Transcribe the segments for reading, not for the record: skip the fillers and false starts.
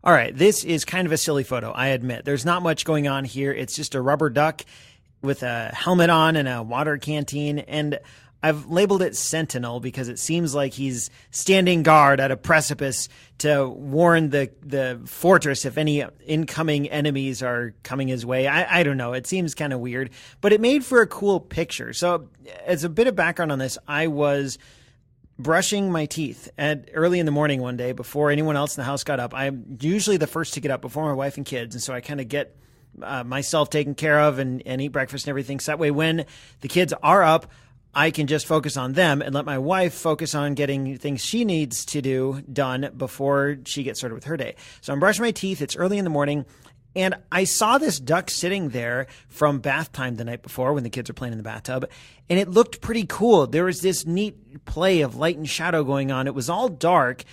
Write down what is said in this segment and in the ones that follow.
All right, this is kind of a silly photo, I admit. There's not much going on here. It's just a rubber duck with a helmet on and a water canteen, and I've labeled it Sentinel because it seems like he's standing guard at a precipice to warn the fortress if any incoming enemies are coming his way. I don't know. It seems kind of weird, but it made for a cool picture. So as a bit of background on this, I was brushing my teeth early in the morning one day before anyone else in the house got up. I'm usually the first to get up before my wife and kids, and so I kind of get myself taken care of and eat breakfast and everything. So that way when the kids are up, I can just focus on them and let my wife focus on getting things she needs to do done before she gets started with her day. So I'm brushing my teeth. It's early in the morning. And I saw this duck sitting there from bath time the night before when the kids were playing in the bathtub, and it looked pretty cool. There was this neat play of light and shadow going on. It was all dark,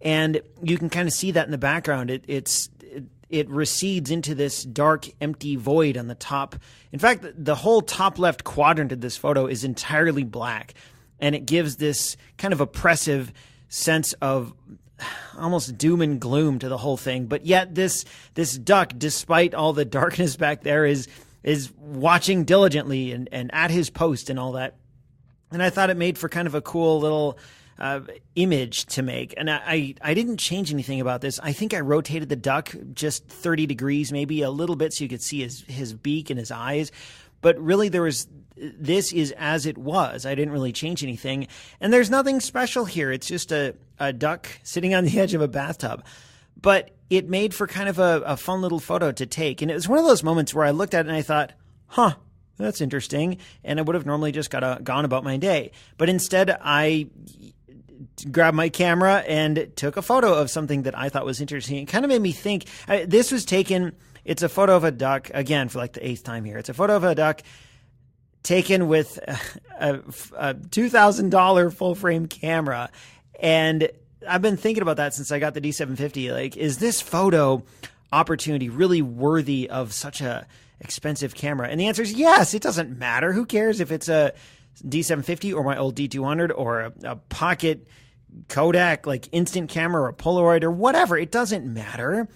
and you can kind of see that in the background. It recedes into this dark, empty void on the top. In fact, the whole top left quadrant of this photo is entirely black, and it gives this kind of oppressive sense of almost doom and gloom to the whole thing. But yet this duck, despite all the darkness back there, is watching diligently and at his post and all that. And I thought it made for kind of a cool little image to make. And I didn't change anything about this. I think I rotated the duck just 30 degrees, maybe a little bit, so you could see his beak and his eyes. But really this is as it was. I didn't really change anything. And there's nothing special here. It's just a duck sitting on the edge of a bathtub. But it made for kind of a fun little photo to take. And it was one of those moments where I looked at it and I thought, that's interesting. And I would have normally just gone about my day. But instead, I grabbed my camera and took a photo of something that I thought was interesting. It kind of made me think. This was taken. It's a photo of a duck, again, for like the 8th time here. It's a photo of a duck taken with a $2,000 full-frame camera. And I've been thinking about that since I got the D750. Like, is this photo opportunity really worthy of such a expensive camera? And the answer is yes. It doesn't matter. Who cares if it's a D750 or my old D200 or a pocket Kodak, like instant camera or a Polaroid or whatever. It doesn't matter.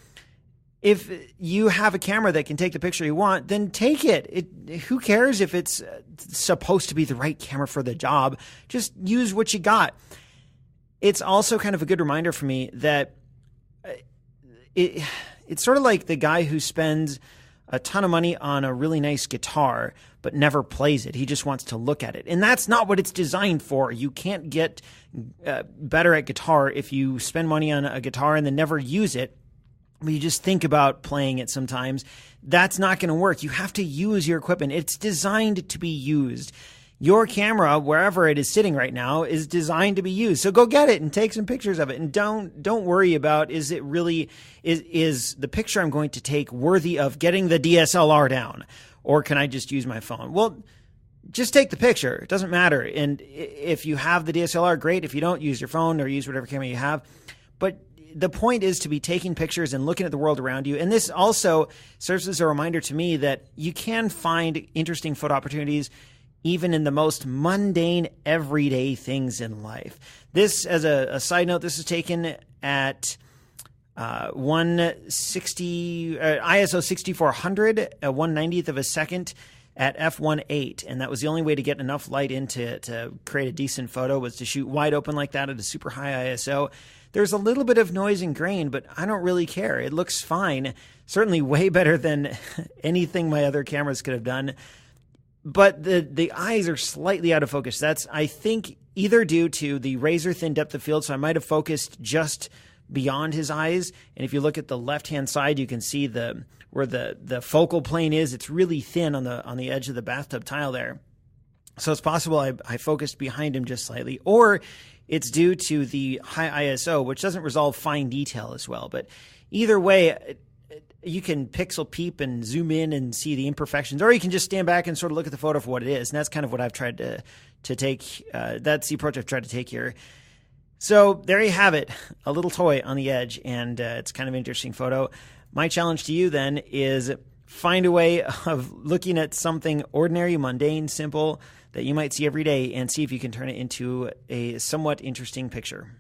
If you have a camera that can take the picture you want, then take it. Who cares if it's supposed to be the right camera for the job? Just use what you got. It's also kind of a good reminder for me that it's sort of like the guy who spends a ton of money on a really nice guitar but never plays it. He just wants to look at it. And that's not what it's designed for. You can't get better at guitar if you spend money on a guitar and then never use it. But you just think about playing it sometimes. That's not going to work. You have to use your equipment. It's designed to be used. Your camera, wherever it is sitting right now, is designed to be used. So go get it and take some pictures of it. And don't worry about, is it really, is the picture I'm going to take worthy of getting the DSLR down? Or can I just use my phone? Well, just take the picture. It doesn't matter. And if you have the DSLR, great. If you don't, use your phone or use whatever camera you have. But the point is to be taking pictures and looking at the world around you. And this also serves as a reminder to me that you can find interesting photo opportunities even in the most mundane, everyday things in life. This, as a side note, this is taken at 160 ISO 6400, 1/90th of a second at f1.8, and that was the only way to get enough light in to create a decent photo, was to shoot wide open like that at a super high ISO. There's a little bit of noise and grain, but I don't really care. It looks fine. Certainly way better than anything my other cameras could have done. But the eyes are slightly out of focus. That's, I think, either due to the razor thin depth of field, so I might have focused just beyond his eyes. And if you look at the left-hand side, you can see where the focal plane is. It's really thin on the edge of the bathtub tile there. So it's possible I focused behind him just slightly. Or it's due to the high ISO, which doesn't resolve fine detail as well. But either way, you can pixel peep and zoom in and see the imperfections, or you can just stand back and sort of look at the photo for what it is. And that's kind of what I've tried to take. That's the approach I've tried to take here. So there you have it, a little toy on the edge, and it's kind of an interesting photo. My challenge to you then is find a way of looking at something ordinary, mundane, simple that you might see every day and see if you can turn it into a somewhat interesting picture.